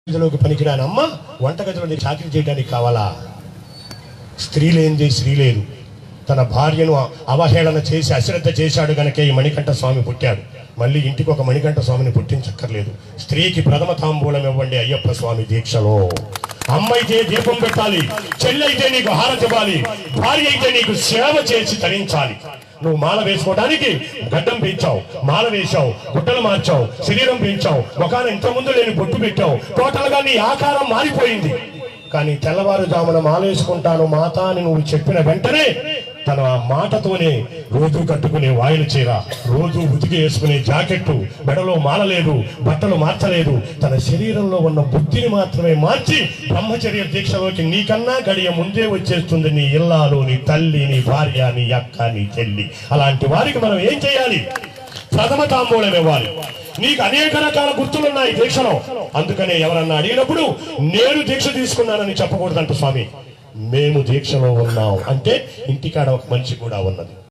గదిలోకి పనికిరాని అమ్మ వంటగదిలో చాకరీ చేయడానికి కావాలా? స్త్రీ లేనిది స్త్రీ లేదు. తన భార్యను అవహేళన చేసి అశ్రద్ధ చేశాడు గనకే ఈ మణికంఠ స్వామి పుట్టాడు. మళ్ళీ ఇంటికి ఒక మణికంఠ స్వామిని పుట్టించక్కర్లేదు. స్త్రీకి ప్రథమ తాంబూలం ఇవ్వండి అయ్యప్ప స్వామి దీక్షలో. అమ్మ అయితే దీపం పెట్టాలి, చెల్లి అయితే నీకు హారతి ఇవ్వాలి, భార్య అయితే నీకు సేవ చేసి తరించాలి. నువ్వు మాల వేసుకోవడానికి గడ్డం పెంచావు, మాల వేశావు, గుడ్డలు మార్చావు, శరీరం పెంచావు, ముఖాన ఇంతకుముందు లేని బొట్టు పెట్టావు, టోటల్ గా నీ ఆకారం మారిపోయింది. కానీ తెల్లవారుజామున మాల వేసుకుంటాను మాత అని నువ్వు చెప్పిన వెంటనే తన ఆ మాటతోనే రోజు కట్టుకునే వాయిల చీర, రోజు ఉతికి వేసుకునే జాకెట్టు, మెడలో మాలలేదు, బట్టలు మార్చలేదు, తన శరీరంలో ఉన్న బుద్ధిని మాత్రమే మార్చి బ్రహ్మచర్య దీక్షలోకి నీకన్నా గడియ ముందే వచ్చేస్తుంది నీ ఇల్లాలు, నీ తల్లి, నీ భార్య, నీ అక్క, నీ చెల్లి. అలాంటి వారికి మనం ఏం చేయాలి? ప్రథమ తాంబూలం ఇవ్వాలి. నీకు అనేక రకాల గుర్తులున్నాయి దీక్షలో. అందుకనే ఎవరన్నా అడిగినప్పుడు నేను దీక్ష తీసుకున్నానని చెప్పకూడదంట స్వామి. మేము దీక్షలో ఉన్నాం అంటే ఇంటికాడ ఒక మనిషి కూడా ఉన్నది.